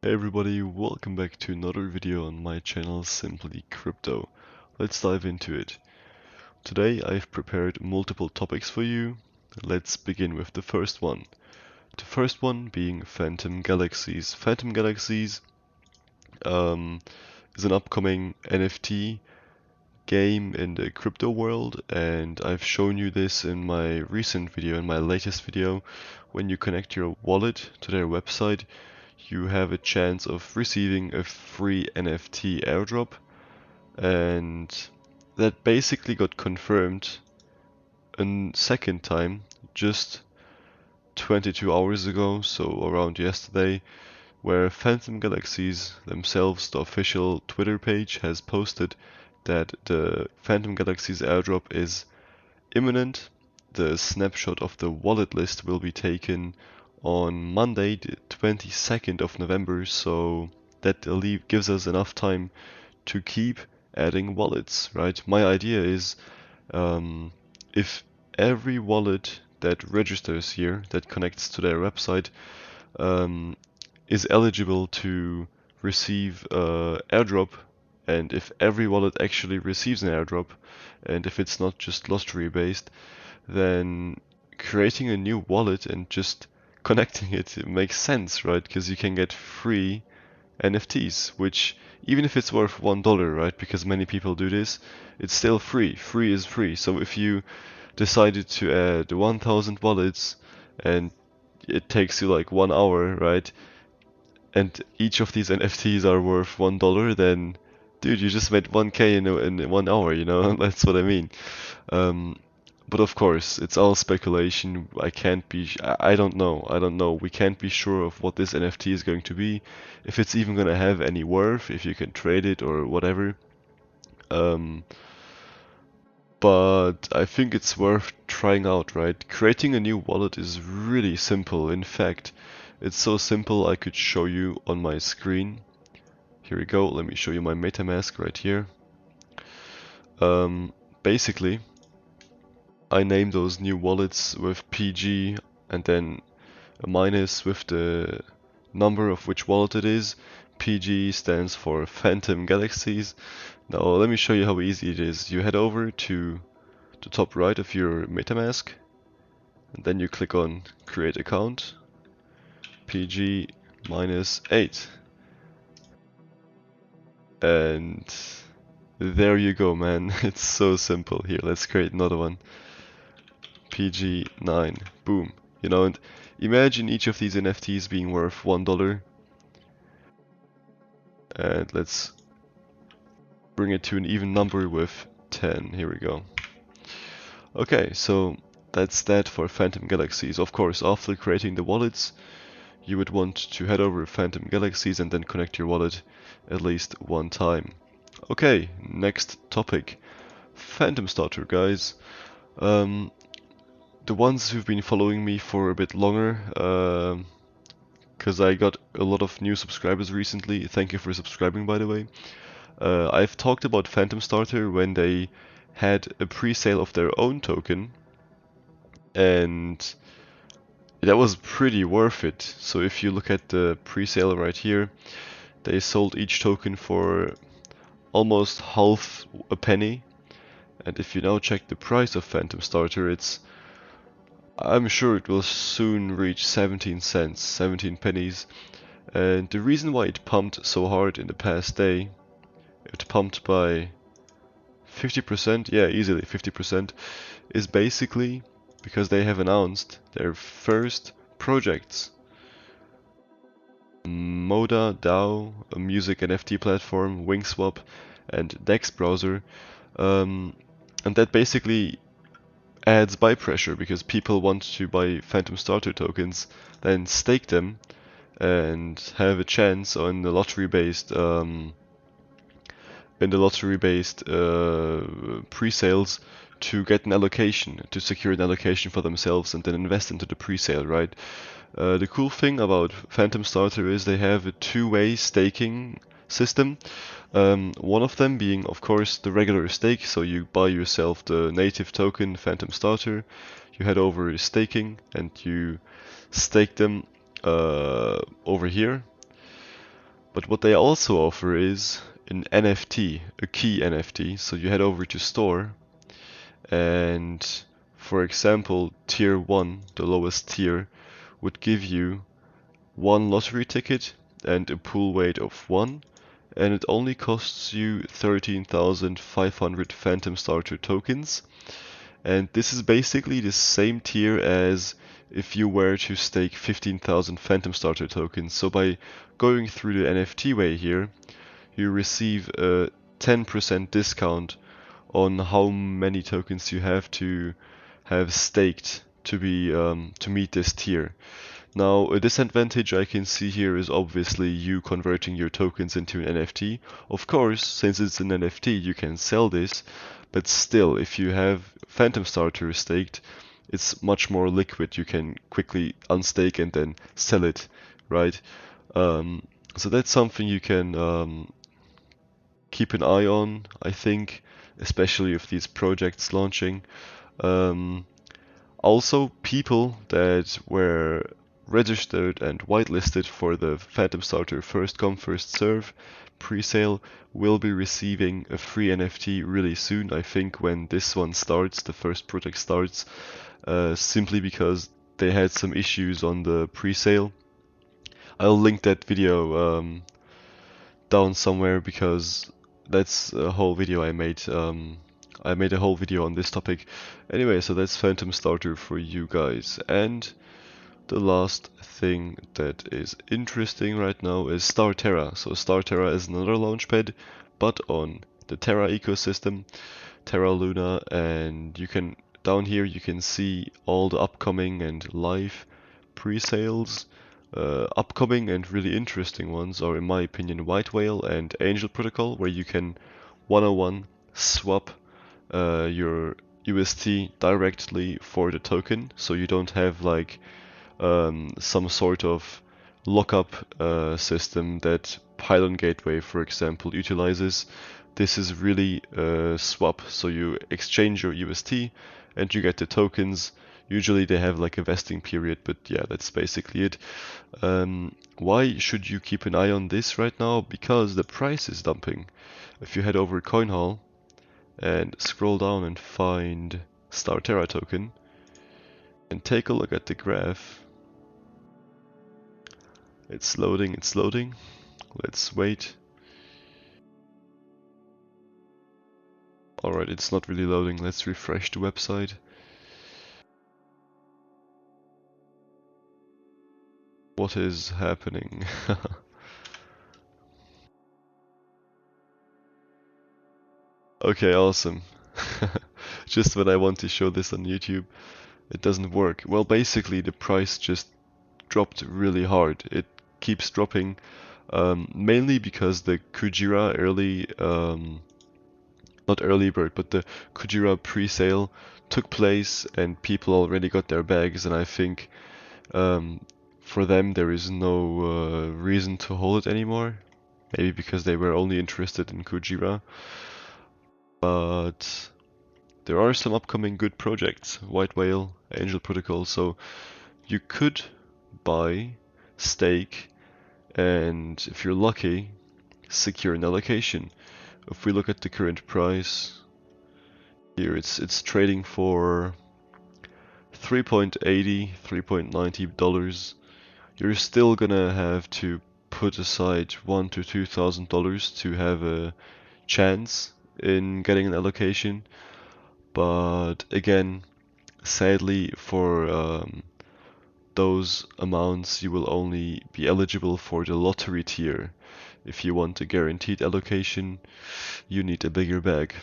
Hey everybody, welcome back to another video on my channel, Simply Crypto. Let's dive into it. Today I've prepared multiple topics for you. Let's begin with the first one. The first one being Phantom Galaxies. Phantom Galaxies is an upcoming NFT game in the crypto world, and I've shown you this in my recent video, in my latest video. When you connect your wallet to their website, you have a chance of receiving a free NFT airdrop, and that basically got confirmed a second time just 22 hours ago, so around yesterday, where Phantom Galaxies themselves, the official Twitter page, has posted that the Phantom Galaxies airdrop is imminent. The snapshot of the wallet list will be taken on Monday, the 22nd of November, so that gives us enough time to keep adding wallets, right? My idea is if every wallet that registers here, that connects to their website, is eligible to receive airdrop, and if every wallet actually receives an airdrop, and if it's not just lottery based, then creating a new wallet and just connecting it makes sense, right? Because you can get free NFTs, which even if it's worth $1, right? Because many people do this, it's still free. Free is free. So if you decided to add 1,000 wallets and it takes you like 1 hour, right? And each of these NFTs are worth $1, then dude, you just made 1K in 1 hour, you know? That's what I mean. But of course, it's all speculation. I can't be. I don't know. I don't know. We can't be sure of what this NFT is going to be, if it's even gonna have any worth, if you can trade it or whatever. But I think it's worth trying out, right? Creating a new wallet is really simple. In fact, it's so simple I could show you on my screen. Here we go. Let me show you my MetaMask right here. Basically, I name those new wallets with PG and then a minus with the number of which wallet it is. PG stands for Phantom Galaxies. Now let me show you how easy it is. You head over to the top right of your MetaMask, and then you click on Create Account, PG -8. And there you go, man. It's so simple. Here, let's create another one. PG9. Boom. You know, and imagine each of these NFTs being worth $1. And let's bring it to an even number with 10. Here we go. Okay, so that's that for Phantom Galaxies. Of course, after creating the wallets, you would want to head over to Phantom Galaxies and then connect your wallet at least one time. Okay, next topic. FantomStarter, guys. The ones who've been following me for a bit longer, because I got a lot of new subscribers recently. Thank you for subscribing, by the way. I've talked about FantomStarter when they had a pre-sale of their own token, and that was pretty worth it. So if you look at the pre-sale right here, they sold each token for almost half a penny. And if you now check the price of FantomStarter, I'm sure it will soon reach 17 cents, 17 pennies. And the reason why it pumped so hard in the past day, it pumped by 50%, yeah, easily 50%, is basically because they have announced their first projects. Moda DAO, a music NFT platform, Wingswap, and Dex browser, and that basically adds buy pressure because people want to buy FantomStarter tokens, then stake them, and have a chance on the lottery-based pre-sales to get an allocation, to secure an allocation for themselves and then invest into the pre-sale, right? The cool thing about FantomStarter is they have a two-way staking system. One of them being, of course, the regular stake, so you buy yourself the native token FantomStarter, you head over to staking, and you stake them over here. But what they also offer is an NFT, a key NFT. So you head over to store, and for example, tier 1, the lowest tier, would give you one lottery ticket and a pool weight of 1, and it only costs you 13,500 FantomStarter tokens. And this is basically the same tier as if you were to stake 15,000 FantomStarter tokens. So by going through the NFT way here, you receive a 10% discount on how many tokens you have to have staked to be to meet this tier. Now, a disadvantage I can see here is obviously you converting your tokens into an NFT. Of course, since it's an NFT, you can sell this, but still, if you have FantomStarter staked, it's much more liquid. You can quickly unstake and then sell it, right? So that's something you can keep an eye on, I think, especially if these projects launching. Also, people that were registered and whitelisted for the FantomStarter first come first serve pre-sale will be receiving a free NFT really soon. I think when this one starts, the first project starts, simply because they had some issues on the pre-sale. I'll link that video down somewhere because that's a whole video I made. I made a whole video on this topic. Anyway, so that's FantomStarter for you guys. And the last thing that is interesting right now is StarTerra. So StarTerra is another launchpad, but on the Terra ecosystem, Terra Luna, and you can down here you can see all the upcoming and live pre-sales. Upcoming and really interesting ones are, in my opinion, White Whale and Angel Protocol, where you can 101 swap your UST directly for the token, so you don't have like some sort of lockup system that Pylon Gateway, for example, utilizes. This is really a swap, so you exchange your UST and you get the tokens. Usually they have like a vesting period, but yeah, that's basically it. Why should you keep an eye on this right now? Because the price is dumping. If you head over CoinHall and scroll down and find StarTerra token and take a look at the graph. It's loading, it's loading. Let's wait. Alright, it's not really loading. Let's refresh the website. What is happening? Okay, awesome. Just when I want to show this on YouTube, it doesn't work. Well, basically the price just dropped really hard. It keeps dropping, mainly because the Kujira early, not early bird, but the Kujira pre-sale took place and people already got their bags, and I think for them there is no reason to hold it anymore. Maybe because they were only interested in Kujira. But there are some upcoming good projects, White Whale, Angel Protocol, so you could buy, stake, and if you're lucky, secure an allocation. If we look at the current price, here it's trading for $3.80, $3.90. You're still gonna have to put aside $1,000 to $2,000 to have a chance in getting an allocation. But again, sadly for those amounts you will only be eligible for the lottery tier. If you want a guaranteed allocation, you need a bigger bag.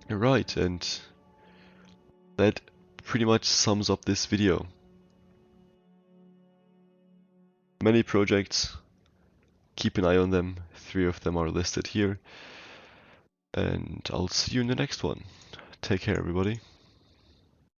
Right, and that pretty much sums up this video. Many projects, keep an eye on them. 3 of them are listed here. And I'll see you in the next one. Take care, everybody.